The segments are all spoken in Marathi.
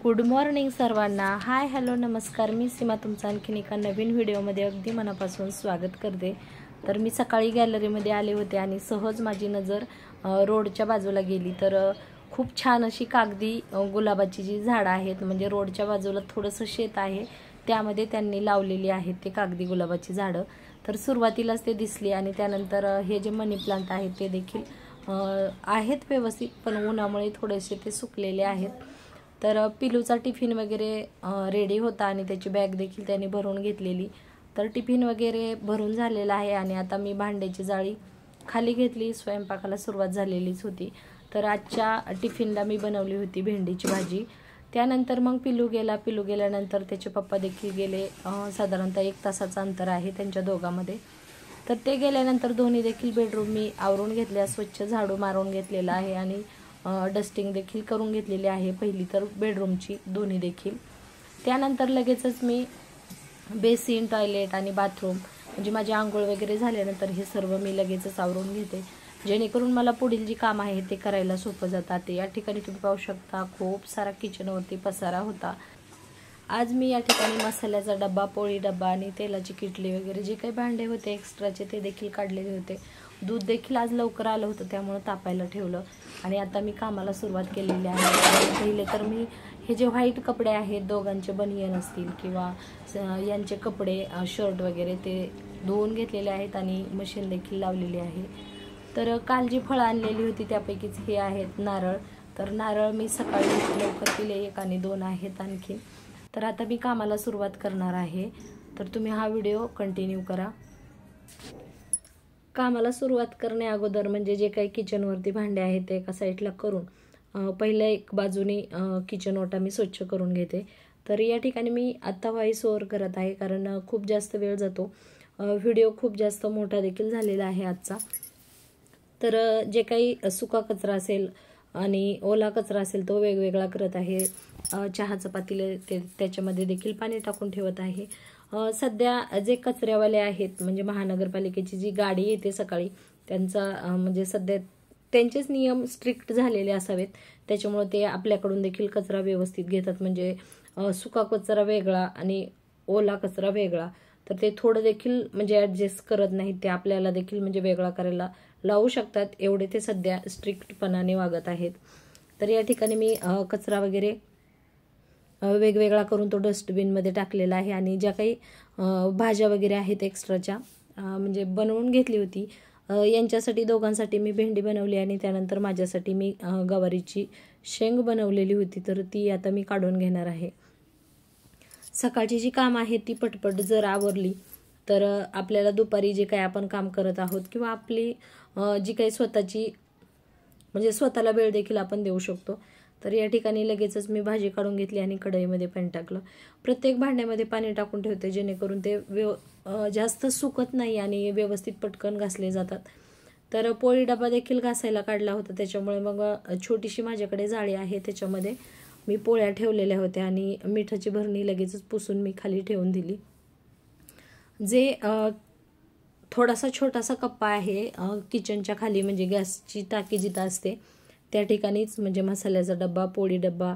गुड मॉर्निंग सर्वांना. हाय हॅलो नमस्कार. मी सीमा तुमचं आणखीन एका नवीन व्हिडिओमध्ये अगदी मनापासून स्वागत करते. तर मी सकाळी गॅलरीमध्ये आले होते आणि सहज माझी नजर रोडच्या बाजूला गेली. तर खूप छान अशी कागदी गुलाबाची जी झाडं आहेत, म्हणजे रोडच्या बाजूला थोडंसं शेत आहे, त्यामध्ये त्यांनी लावलेली आहेत ते कागदी गुलाबाची झाडं. तर सुरुवातीलाच ते दिसली आणि त्यानंतर हे जे मनी प्लांट आहेत ते देखील आहेत व्यवस्थित, पण उन्हामुळे थोडेसे ते सुकलेले आहेत. तर पिलूचा टिफिन वगैरे रेडी होता आणि त्याची बॅग देखील त्याने भरून घेतलेली. तर टिफिन वगैरे भरून झालेला आहे आणि आता मी भांड्याची जाळी खाली घेतली. स्वयंपाकाला सुरुवात झालेलीच होती. तर आजच्या टिफिनला मी बनवली होती भेंडीची भाजी. त्यानंतर मग पिलू गेल्यानंतर त्याचे पप्पा देखील गेले. साधारणतः 1 तासाचं अंतर आहे त्यांच्या दोघांमध्ये. तर ते गेल्यानंतर दोन्ही देखील बेडरूम मी आवरून घेतल्या, स्वच्छ झाडू मारून घेतलेला आहे आणि डस्टिंग देखील करून घेतलेली आहे, पहिली तर बेडरूमची दोन्ही देखील. त्यानंतर लगेचच मी बेसिन, टॉयलेट आणि बाथरूम म्हणजे माझी आंघोळ वगैरे झाल्यानंतर हे सर्व मी लगेचच आवरून घेते, जेणेकरून मला पुढील जी काम आहे ते करायला सोपं जातात. या ठिकाणी तुम्ही पाहू शकता खूप सारा किचनवरती पसारा होता. आज मी या ठिकाणी मसाल्याचा डब्बा, पोळी डब्बा आणि तेलाची किटली वगैरे जे काही भांडे होते एक्स्ट्राचे ते देखील काढलेले होते. दूध देखील आज लवकर आलं होतं त्यामुळे तापायला ठेवलं आणि आता मी कामाला सुरुवात केलेली आहे. पहिले तर मी हे जे व्हाईट कपडे आहेत, दोघांचे बनियन असतील किंवा यांचे कपडे, शर्ट वगैरे ते धुवून घेतलेले आहेत आणि मशीन देखील लावलेली आहे. तर काल जी फळं आणलेली होती त्यापैकीच हे आहेत नारळ. तर नारळ मी सकाळी लवकर केले, 1 आणि 2 आहेत आणखी. तर आता मी कामाला सुरुवात करणार आहे, तर तुम्ही हा व्हिडिओ कंटिन्यू करा. कामाला सुरुवात करण्या अगोदर म्हणजे जे काही किचनवरती भांडे आहेत ते एका साईडला करून पहिल्या एक बाजूने किचन ओटा मी स्वच्छ करून घेते. तर या ठिकाणी मी आत्ता व्हॉइस ओव्हर करत आहे कारण खूप जास्त वेळ जातो. व्हिडिओ खूप जास्त मोठा देखील झालेला आहे आजचा. तर जे काही सुका कचरा असेल आणि ओला कचरा असेल तो वेगवेगळा करत आहे. चहाचं पातेलं त्याच्यामध्ये देखील पाणी टाकून ठेवत आहे. सध्या जे कचऱ्यावाले आहेत म्हणजे महानगरपालिकेची जी गाडी येते सकाळी, त्यांचा म्हणजे सध्या त्यांचेच नियम स्ट्रिक्ट झालेले असावेत, त्याच्यामुळे ते आपल्याकडून देखील कचरा व्यवस्थित घेतात. म्हणजे सुका कचरा वेगळा आणि ओला कचरा वेगळा. तर ते थोडं देखील म्हणजे ॲडजस्ट करत नाहीत, ते आपल्याला देखील म्हणजे वेगळा करायला लावू शकतात, एवढे ते सध्या स्ट्रिक्टपणाने वागत आहेत. तर या ठिकाणी मी कचरा वगैरे वेगवेगळा करून तो डस्टबिनमध्ये टाकलेला आहे आणि ज्या काही भाज्या वगैरे आहेत एक्स्ट्राच्या म्हणजे बनवून घेतली होती. यांच्यासाठी दोघांसाठी मी भेंडी बनवली आणि त्यानंतर माझ्यासाठी मी गवारीची शेंग बनवलेली होती. तर ती आता मी काढून घेणार आहे. सकाळची जी काम आहेत ती पटपट जर आवरली तर आपल्याला दुपारी जे काही आपण काम करत आहोत किंवा आपली जी काही स्वतःची म्हणजे स्वतःला वेळ देखील आपण देऊ शकतो. तर या ठिकाणी लगेचच मी भाजी काढून घेतली आणि कढईमध्ये पाणी टाकलं. प्रत्येक भांड्यामध्ये पाणी टाकून ठेवते जेणेकरून ते जास्त सुकत नाही आणि व्यवस्थित पटकन घासले जातात. तर पोळी डबा देखील घासायला काढला होता, त्याच्यामुळे मग छोटीशी माझ्याकडे जाळी आहे त्याच्यामध्ये मी पोळ्या ठेवलेल्या होत्या आणि मिठाची भरणी लगेचच पुसून मी खाली ठेवून दिली. जे थोडासा छोटासा कप्पा आहे किचनच्या खाली म्हणजे गॅसची टाकी जिथं असते त्या ठिकाणीच, म्हणजे मसाल्याचा डब्बा, पोळी डब्बा,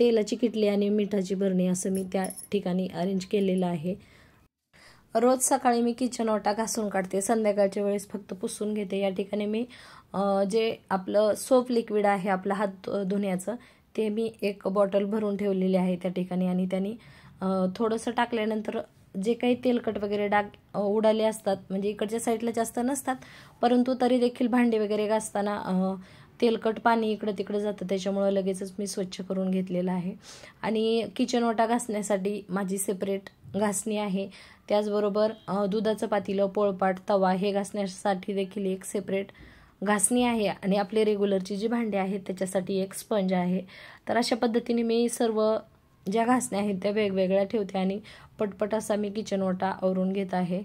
तेलाची किटली आणि मिठाची भरणी असं मी त्या ठिकाणी अरेंज केलेलं आहे. रोज सकाळी मी किचन ओटा घासून काढते, संध्याकाळच्या वेळेस फक्त पुसून घेते. या ठिकाणी मी जे आपलं सोप लिक्विड आहे आपलं हात धुण्याचं ते मी 1 बॉटल भरून ठेवलेली आहे त्या ठिकाणी आणि त्यांनी थोडंसं टाकल्यानंतर जे काही तेलकट वगैरे डाग उडाले असतात म्हणजे इकडच्या साईडला जास्त नसतात, परंतु तरी देखील भांडे वगैरे घासताना तेलकट पाणी इकडं तिकडं जातं, त्याच्यामुळे लगेचच मी स्वच्छ करून घेतलेलं आहे. आणि किचन ओटा घासण्यासाठी माझी सेपरेट घासणी आहे. त्याचबरोबर दुधाचं पातेलं, पोळपाट, तवा हे घासण्यासाठी देखील एक सेपरेट घासणी आहे आणि आपले रेग्युलरची जी भांडी आहेत त्याच्यासाठी एक स्पंज आहे. तर अशा पद्धतीने मी सर्व ज्या घासण्या आहेत त्या वेगवेगळ्या ठेवते आणि पटपट असा मी किचन ओटा आवरून घेत आहे.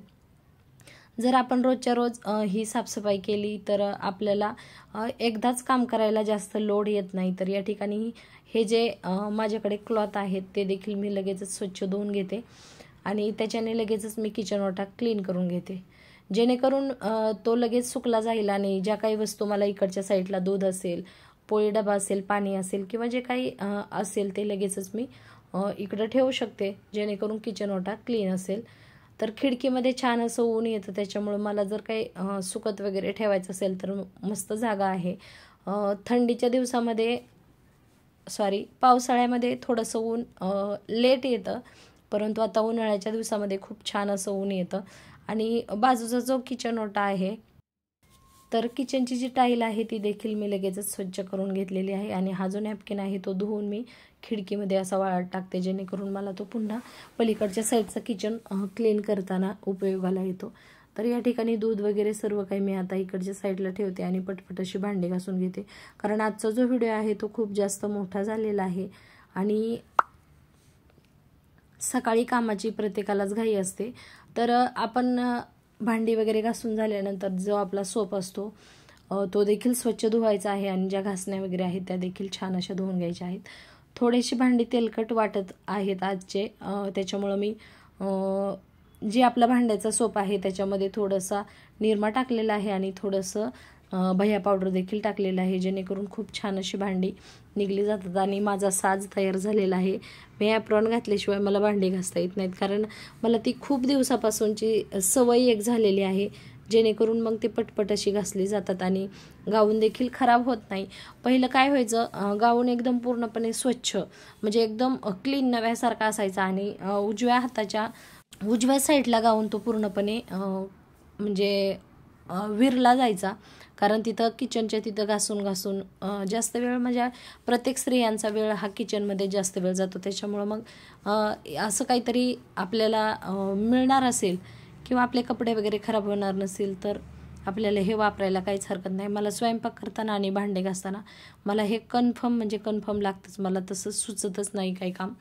जर आपण रोजच्या रोज ही साफसफाई केली तर आपल्याला एकदाच काम करायला जास्त लोड येत नाही. तर या ठिकाणी हे जे माझ्याकडे क्लॉथ आहेत ते देखील मी लगेचच स्वच्छ धुवून घेते आणि त्याच्याने लगेचच मी किचन ओटा क्लीन करून घेते, जेणेकरून तो लगेच सुकला जाईल आणि ज्या काही वस्तू मला इकडच्या साईडला दूध असेल, पोळी डबा असेल, पाणी असेल किंवा जे काही असेल ते लगेचच मी इकडं ठेवू शकते, जेणेकरून किचन ओटा क्लीन असेल. तर खिडकीमध्ये छान असं ऊन येतं, त्याच्यामुळं मला जर काही सुकत वगैरे ठेवायचं असेल तर मस्त जागा आहे. थंडीच्या दिवसामध्ये पावसाळ्यामध्ये थोडंसं ऊन लेट येतं, परंतु आता उन्हाळ्याच्या दिवसामध्ये खूप छान असं ऊन येतं. आणि बाजूचा जो किचन ओटा आहे, तर किचनची जी टाईल आहे ती देखील मी लगेचच स्वच्छ करून घेतलेली आहे. आणि हा जो नॅपकिन आहे तो धुवून मी खिडकीमध्ये असा वाळत टाकते, जेणेकरून मला तो पुन्हा पलीकडच्या साईडचं किचन क्लीन करताना उपयोगाला येतो. तर या ठिकाणी दूध वगैरे सर्व काही मी आता इकडच्या साईडला ठेवते आणि पटपट अशी भांडी घासून घेते, कारण आजचा जो व्हिडिओ आहे तो खूप जास्त मोठा झालेला आहे आणि सकाळी कामाची प्रत्येकालाच घाई असते. तर आपण भांडी वगैरे घासून झाल्यानंतर जो आपला सोप असतो तो देखील स्वच्छ धुवायचा आहे आणि ज्या घासण्या वगैरे आहेत त्या देखील छान अशा धुवून घ्यायच्या आहेत. थोडीशी भांडी तेलकट वाटत आहेत आजचे, त्याच्यामुळं मी जे आपला भांड्याचा सोप आहे त्याच्यामध्ये थोडासा निरमा टाकलेला आहे आणि थोडंसं भया पावडर देखील टाकलेलं आहे, जेणेकरून खूप छान अशी भांडी निघली जातात. आणि माझा साज तयार झालेला आहे. मी ॲप्रॉन घातल्याशिवाय मला भांडी घासता येत नाहीत, कारण मला ती खूप दिवसापासूनची सवय एक झालेली आहे, जेणेकरून मग ती पटपट अशी घासली जातात आणि गाऊन देखील खराब होत नाही. पहिलं काय व्हायचं, गाऊन एकदम पूर्णपणे स्वच्छ म्हणजे एकदम क्लीन नव्यासारखा असायचा आणि उजव्या साईडला गाऊन तो पूर्णपणे म्हणजे विरला जायचा, कारण तिथं किचनच्या तिथं घासून जास्त वेळ, म्हणजे प्रत्येक स्त्रियांचा वेळ हा किचनमध्ये जास्त वेळ जातो. त्याच्यामुळं मग असं काहीतरी आपल्याला मिळणार असेल किंवा आपले कपडे वगैरे खराब होणार नसेल तर आपल्याला हे वापरायला काहीच हरकत नाही. मला स्वयंपाक करताना आणि भांडे घासताना मला हे कन्फर्म लागतंच, मला तसं सुचतच नाही काही काम.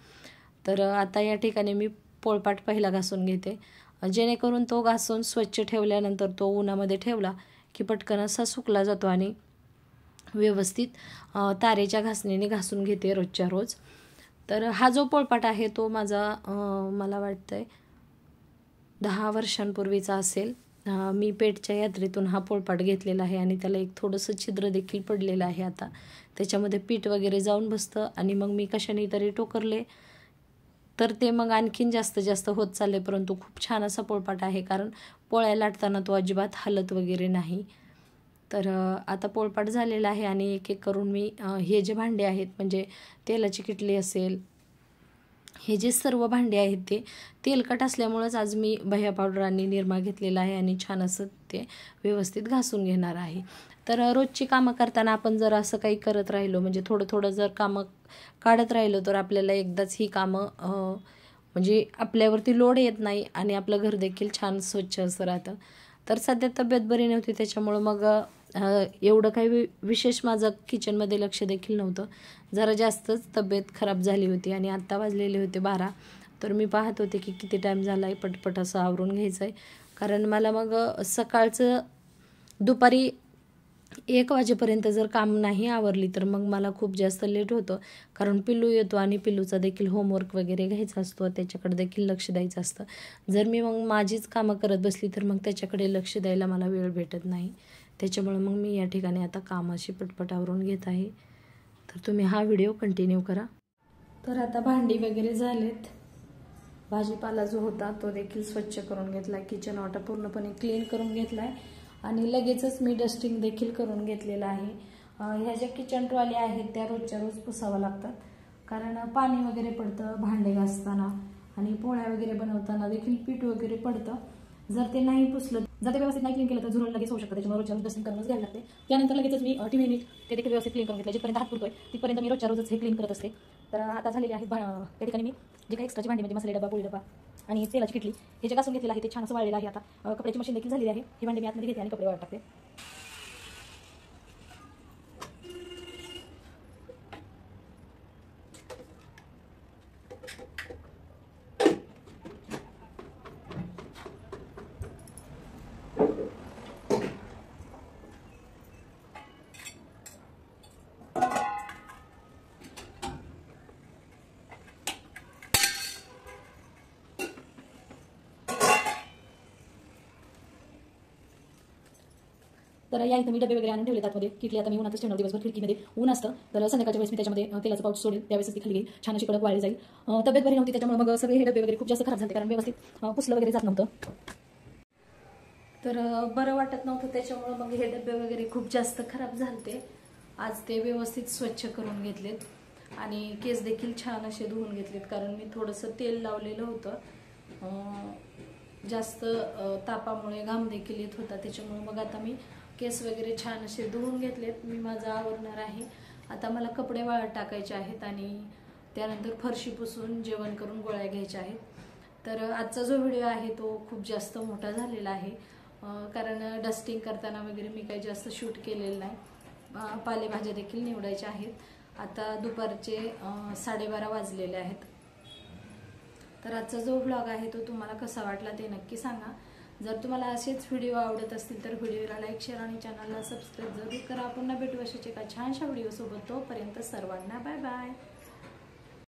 तर आता या ठिकाणी मी पोळपाट पहिला घासून घेते, जेणेकरून तो घासून स्वच्छ ठेवल्यानंतर तो उन्हामध्ये ठेवला की पटकन असा सुकला जातो आणि व्यवस्थित तारेच्या घासणीने घासून घेते रोजच्या रोज. तर हा जो पोळपाट आहे तो माझा मला वाटतंय 10 वर्षांपूर्वीचा असेल. मी पेठच्या यात्रेतून हा पोळपाट घेतलेला आहे आणि त्याला एक थोडंसं छिद्र देखील पडलेलं आहे. आता त्याच्यामध्ये पीठ वगैरे जाऊन बसतं आणि मग मी कशाने तरी टोकरले तर ते मग आणखीन जास्त होत चालले, परंतु खूप छान असा पोळपाट आहे, कारण पोळ्या लाटताना तो अजिबात हलत वगैरे नाही. तर आता पोळपाट झालेला आहे आणि एक एक करून मी हे जे भांडे आहेत, म्हणजे तेलाची किटली असेल, हे जे सर्व भांडे आहेत ते तेलकट असल्यामुळंच आज मी भया पावडर आणि निरमा घेतलेला आहे आणि छान असं ते व्यवस्थित घासून घेणार आहे. तर रोजची कामं करताना आपण जर असं काही करत राहिलो, म्हणजे थोडं जर कामं काढत राहिलो तर आपल्याला एकदाच ही कामं म्हणजे आपल्यावरती लोड येत नाही आणि आपलं घर देखील छान स्वच्छ असं राहतं. तर सध्या तब्येत बरी नव्हती, त्याच्यामुळं मग एवढं काही विशेष माझं किचनमध्ये लक्ष देखील नव्हतं. जरा जास्तच तब्येत खराब झाली होती आणि आत्ता वाजलेले होते 12. तर मी पाहत होते की किती टाईम झाला आहे, पटपट असं आवरून घ्यायचं आहे, कारण मला मग सकाळचं दुपारी 1 वाजेपर्यंत जर काम नाही आवरली तर मग मला खूप जास्त लेट होतं, कारण पिल्लू येतो आणि पिल्लूचा देखील होमवर्क वगैरे घ्यायचा असतो, त्याच्याकडे देखील लक्ष द्यायचं असतं. जर मी मग माझीच कामं करत बसली तर मग त्याच्याकडे लक्ष द्यायला मला वेळ भेटत नाही. त्याच्यामुळे मग मी या ठिकाणी आता कामाशी पटपट आवरून घेत आहे. तर तुम्ही हा व्हिडिओ कंटिन्यू करा. तर आता भांडी वगैरे झालेत, भाजीपाला जो होता तो देखील स्वच्छ करून घेतला, किचन ओटा पूर्णपणे क्लीन करून घेतला आहे आणि लगेचच मी डस्टिंग देखील करून घेतलेलं आहे. ह्या ज्या किचन ट्रॉली आहेत त्या रोजच्या रोज पुसाव्या लागतात, कारण पाणी वगैरे पडतं भांडे घासताना आणि पोळ्या वगैरे बनवताना देखील पीठ वगैरे पडतं. जर ते नाही पुसलं, जर ते व्यवस्थित नाही क्लीन केलं तर झुरळ लगेच होऊ शकतं, त्याच्यामुळे रोजच्या रोज डस्टिंग करूनच घ्यायला लागते. त्यानंतर लगेचच मी टीव्ही नीट ते देखील व्यवस्थित क्लीन करून घेतलं, जिथपर्यंत हात पुरतोय तिथपर्यंत मी रोजच्या रोजच हे क्लीन करत असते. तर आता झालेली आहेत त्या ठिकाणी मी जे काही एक्स्ट्राची भांडी म्हणजे मसाले डबा, पोळी डबा आणि तेलाची किटली हे जे घासून घेतलेलं आहे ते छान असं वाळलेलं आहे. आता कपड्याची मशीन देखील झालेली आहे, ही भांडी मी आतमध्ये घेते आणि कपडे वाळत टाकते. तर या इथं मी डबे वगैरे आणून ठेवले आतमध्ये. किटली आता मी उन्हातच ठेवणार, दिवसभर खिडकीमध्ये ऊन असतं. तर संध्याकाळच्या वेळेस मी त्याच्यामध्ये तेलाचं पाऊच सोडेल, त्यावेळेस ती खाली येईल, छान अशी कडक वाळली जाईल. तब्येत बरी नव्हती त्याच्यामुळे मग सगळे हे डबे वगैरे खूप जास्त खराब झाले, कारण व्यवस्थित पुसलं वगैरे जात नव्हतं. तर बरं वाटत नव्हतं, त्याच्यामुळं मग हे डबे वगैरे खूप जास्त खराब झालते. आज ते व्यवस्थित स्वच्छ करून घेतलेत आणि केस देखील छान असे धुवून घेतलेत, कारण मी थोडंसं तेल लावलेलं होतं. जास्त तापामुळे घाम देखील येत होता, त्याच्यामुळे मग आता मी केस वगैरे छान असे धुवून घेतलेत. मी माझं आवरणार आहे. आता मला कपडे वाळत टाकायचे आहेत आणि त्यानंतर फरशी पुसून जेवण करून गोळ्या घ्यायच्या आहेत. तर आजचा जो व्हिडिओ आहे तो खूप जास्त मोठा झालेला आहे, कारण डस्टिंग करताना वगैरे मी काही जास्त शूट केलेलं नाही. पालेभाज्या देखील निवडायच्या आहेत. आता दुपारचे 12:30 वाजलेले आहेत. तर आजचा जो व्लॉग आहे तो तुम्हाला कसा वाटला ते नक्की सांगा. जर तुम्हाला असेच व्हिडिओ आवडत असतील तर व्हिडिओला लाईक, शेअर आणि चॅनलला सबस्क्राईब जरूर करा. पुन्हा भेटू अशाच एका छानशा व्हिडिओसोबत. तोपर्यंत सर्वांना बाय बाय.